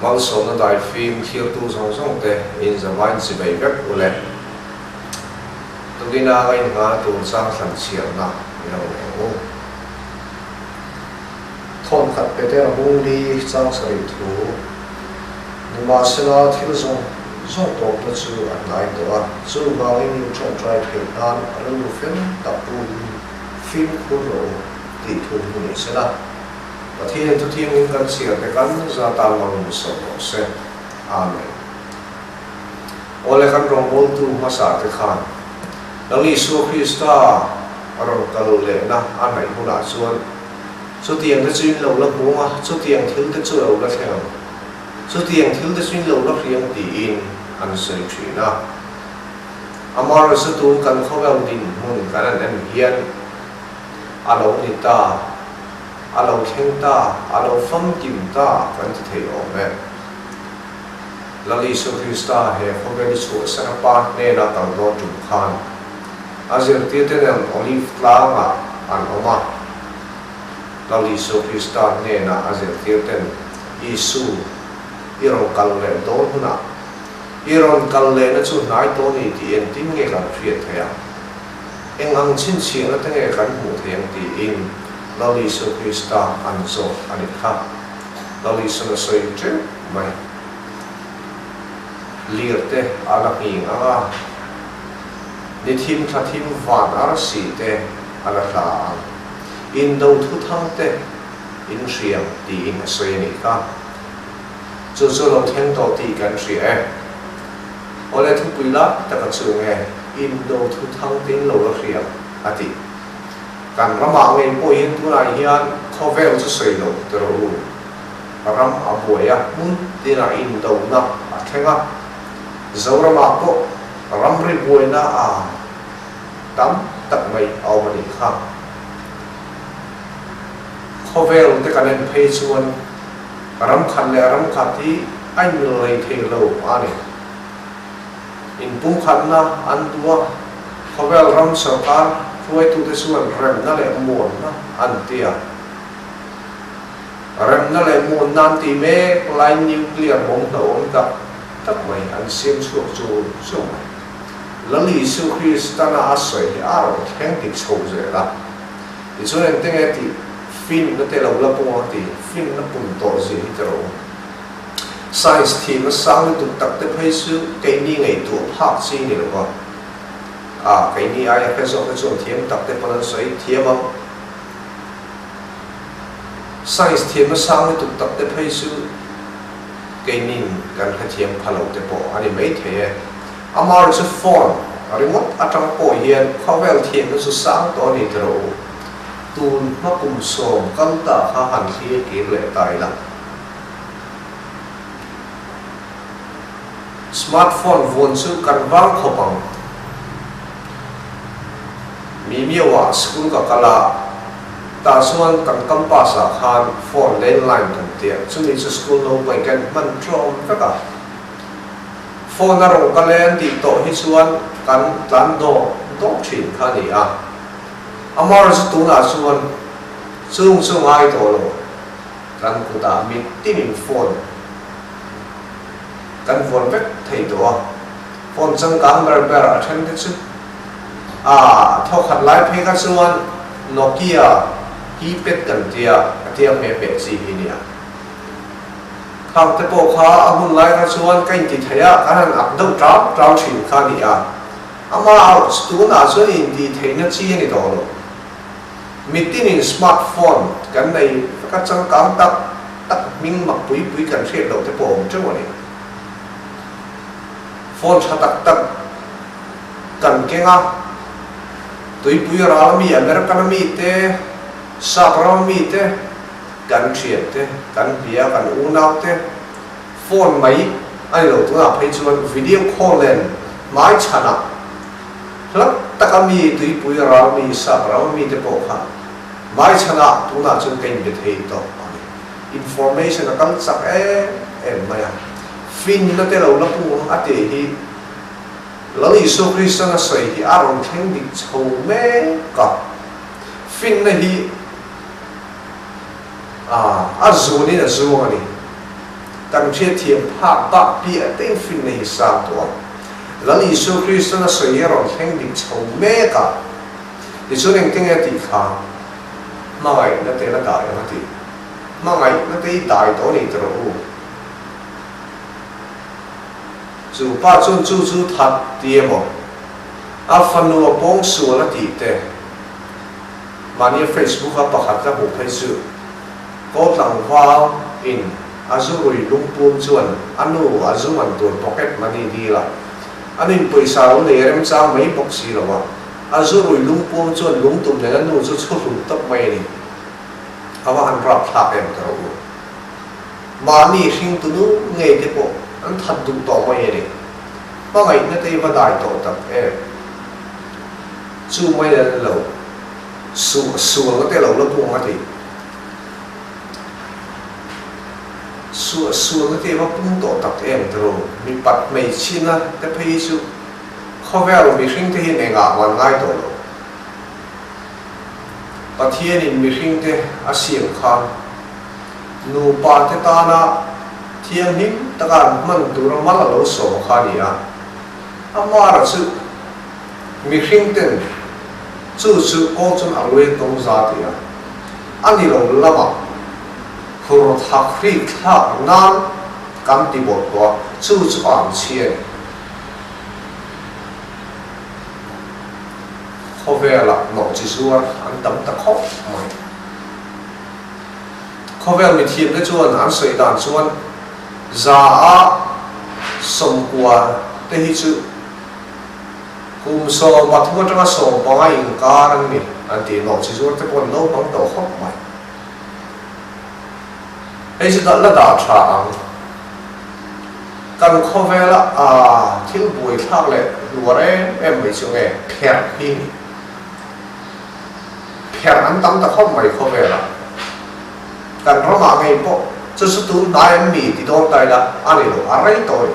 Malsawmna Daifim thir tu zong te in zawai si bai vek ule tudina ga in nga tu sang thlan chiar na ilo le thon khat pe te hung li chang sari thu nima sena thil zong to tu chu an nai to a chu ba in chong try thil nan alu film ta pu film khu ro ti thu ni sena Pathian tu thiam in kan sia te kan za ta mang so se amen ole kan rong bol tu ma sa te khan Lali Su Krista arong kal le na anai huna chuan chu tiang te chin lo la bunga chu tiang thil te chu lo la theng chu tiang thil te chin lo la riang ti in an sei thina amar sa tu kan khawal din mun kan an hian alo ni ta alo theng ta alo fam kim ta kan ti thei o me Lali Su Krista he khawal chu sa pa ne na ta do tu khan azir ti te nem olive tla an oma Lali Su Krista ne na azir ti ten Isu irong kal le do huna irong kal le na chu nai to ni ti en tin nge kan phiat thaya engang chin chi na te nge kan mu theng ti in Lali Su Krista an zo ani kha Lali Su na soi che mai lirte ala king anga ni thim tha thim van ar si te ala la in do thu thang te in riam ti in soi ni ka chu lo theng to ti kan ri e ole thu puila ta ka chu nge in do thu thang tin lo la riam ati kan rama nge po in tu na hian khovel chu sei lo te ro ram aboya mun ti na in do na a thenga zawrama ko ramri boina a tam tak mai au mani kha khovel te kanen phei chuan ram khan le ram khati ai mil rei thei lo ani in pung khan na an tua khovel ram sarkar thuai tu te chuan rem na le mon na an tia rem na le mon nan ti me line nuclear bomb na om ta tak mai an sim chu chu mai Lali Su Krista na asoi aro theng tik chho je la ti chuan teng e ti fin na te lo la pung ti fin na pun to ji hi tro science team na sang tu tak te phai su ke ni ngai tu phak chi ni lo a ke ni ai ka zo ka chu thiam tak te pan soi thiam am science team na sang tu tak te phai su ke ni kan kha thiam phalo te po ani mai the amar chu phone remote atang po hian khovel thiam chu sang to ni tro tun ma kum som kal ta kha han thi ki le tai la smartphone von chu kan wang khopang mi miwa school ka kala ta suan kan kampa sa khan phone landline kan tia chu ni chu school no pai kan man trom ka phone na ro ka len ti to hi chuan kan tlan do thin kha ni a amar chu tu na chuan chung ai to lo kan ku ta mi tin phone kan phone vek thei to phone chang kam ber a then te chu a tho khat lai phe ka chuan Nokia keypad kan tia me pe chi hi ni a khang te po kha ahun lai ka chuan kain ti thaya kan ak do trau thin kha ni a ama stu na chuan in ti theina chi ni to lo mitin in smartphone kan nei ka chang kam tak ming mak pui kan thre lo te po chu ni phone tha tak kan kenga tui pui ra mi American mi te sapra mi te kan thiat te kan bia kan unau te phone mai ai lo tu na phei chuan video call len mai chana hlak takami tui pui ra mi sapra mi te po kha mai chana tu na chun kain be thei to information kan sak em maya fin na te lo la pu ate hi Lali Su Krista na soi hi arong theng dik chho me ka fin na hi a zuni na zuwa ni kan thiet thiam phak tak pi ateng fin nei sa to lali Isu Christ na soyeron heng dik chho me ka Isu ning ting ti kha mai na te la da ya ti mai na te dai to ni tro chu pa chun chu that ti mo a fanu pong su la ti te mani Facebook a pakhat ka bu phai su ko tlang wa in azurui lungpum chuan anu azuman tur pocket money di la anin paisa lo le rem cha mai boxi lo wa azurui lungpum chuan lungtum le anu chu churu tak mai ni awa an rap thak em tro mani hring tu nu nge te po an that du to mai ni ma ngai na te va dai to tak e chu mai le lo su lo te lo lo pu ma ti su cái thế mà cũng tổ tập em rồi mình bắt mấy chín á cái phải su khó vẻ rồi mình sinh thế này ngã hoàn ngay tổ rồi bắt thiên thì mình sinh thế à xiêm khăn nụ ba thế ta na thiên hình tất cả mình tụi nó mất là lỗ sổ khăn gì à mà là sự mình sinh thế sự có chân ăn uống công giá thì à anh đi lâu lắm à hur thak ri thak nan kam ti bot ko chu am chien khovela no chi suar an tam ta khop mai khovel mi thiem le chuan an sei dan chuan za a som kwa te hi chu kum so ma thu tanga so pa in karang ni an ti no chi suar te pon no bang to khop mai ấy chỉ là đào tràng cần khó về là thiếu bụi thác lệ lúa em mấy chỗ nghe phèn hi phèn ăn tắm ta không mấy khó về là cần nó mà ngày bộ cho số tu đại em mì thì đâu tay là anh ấy đâu anh ấy tôi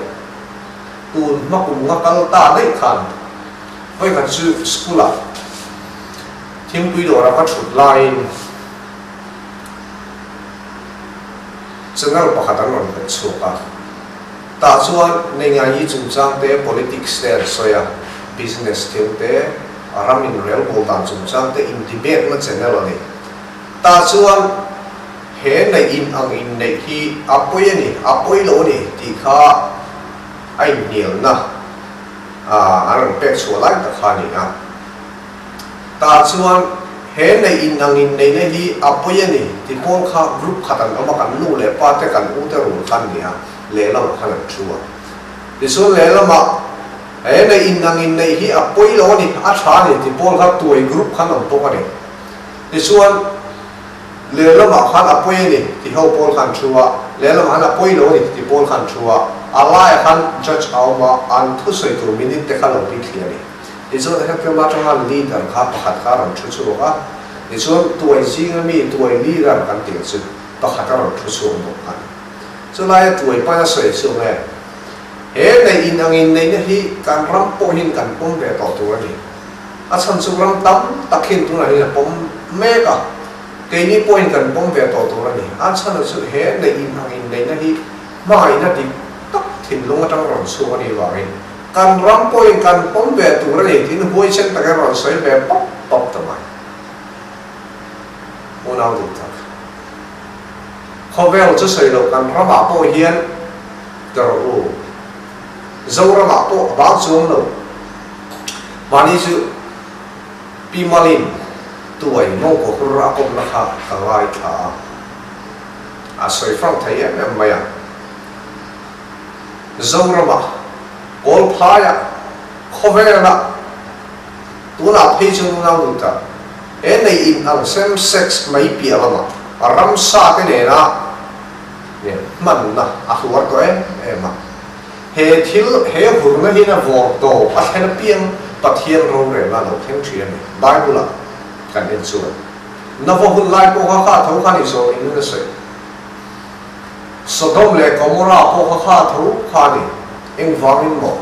tu nó cũng ngắt cái ta đấy khăn với cái chữ school thêm quy đồ là có chụp line channel pakhat an ron phet chhuka ta chuan nei nga hi chung chang te politics te soya business thil te ramin rel bol dan chung chang te in debate na channel ani ta chuan he nei in ang in nei hi apoi ani apoi lo ni ti kha ai nial na an pek chhu lai ta kha ni a ta chuan he nei in ang in nei hi apoi ani ti pol kha group khatan ama kan nu le pa te kan u te ru khan ni a le lam khan chua ti so le lama he nei in ang in nei hi apoi lo ni a tha ni ti pol kha tuai group khan om to ka ni ti suan le lama khan apoi ni ti ho pol khan chua le lama khan apoi lo ni ti pol khan chua alai khan judge awma an thu sei tu minute te khan lo ti thlia ni iso da ka ma changa leader kha pakhat kha ran thu chu ka iso tuai jing mi tuai leader kan ti chu pakhat ka ran thu chu mo kan so lai tuai pa sei chu nge he nei in ang in nei hi kan ram po hin kan pom ve to tu ni a chan chu ram tam takhin tu na ni pom me ka ke ni point kan pom ve to tu ni a chan chu he nei in ang in nei hi mai na ti tak thin long atang ron su ni wa ri kan ram point kan pom ve tu ra ni tin hoi chen ta ka ron soi ve pop pop ta mai unau du tak khovel chu sei lo kan rama po hian tero u zo rama po ba chuang lo mani chu pi malin tuai mo ko ra ko na kha ka lai tha a soi phong thai em mai a zo rama gol phaya khovel na tu na phi chu na lu ta e nei in ang same sex mai pi alama ram sa cái này na nè man na a huar ko em ma he thil he hur na hi na vor to a he na piang pathian ro re la lo theng thian bible kan en chu na vo hun lai ko kha tho kha ni so in na se Sodom le Gomorra ko kha tho kha ni eng wangin mo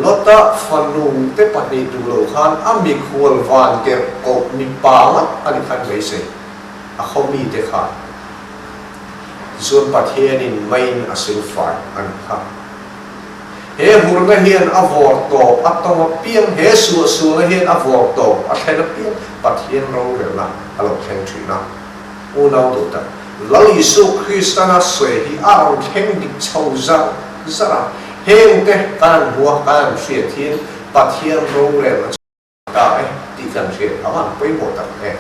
lota fanu te pani du lo khan ami khul van ke ko mi pa ma ani khan mai se a khomi te kha Zun Pathianin main asilfai an ha. He hurna hian avor to atong piang he su hian avor to athena piang Pathian ro rela alo theng thina. Unau do ta. Lo Yesu Christana sui hi ao theng dik chau za zara. He te kan hua kan hria thiên Pathian ro rela ka ti kan hria awan poi mo ta he.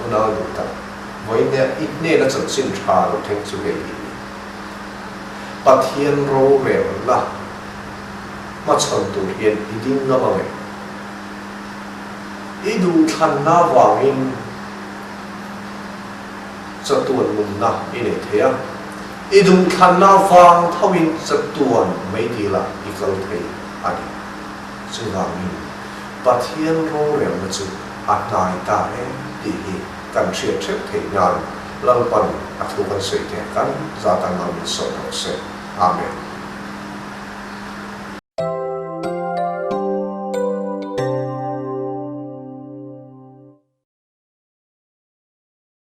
Unau do ta. Với ít nè là chẳng xin trả được thành sự gây Pathian rô rèo là mà chẳng tụ hiền ý định ngâm ngài ý đủ thân na vàng in cho tuần mùng na ý này thế à ý đủ thân na vàng thao in cho tuần mấy đi là ý cầu thầy à đi chứ vàng in Pathian rô rèo là chứ át nài ta em đi hi cần siết chặt thể nhàn lăng bần ắt thu văn sợi thế cắn gia tăng năng lực sống học sinh. Amen.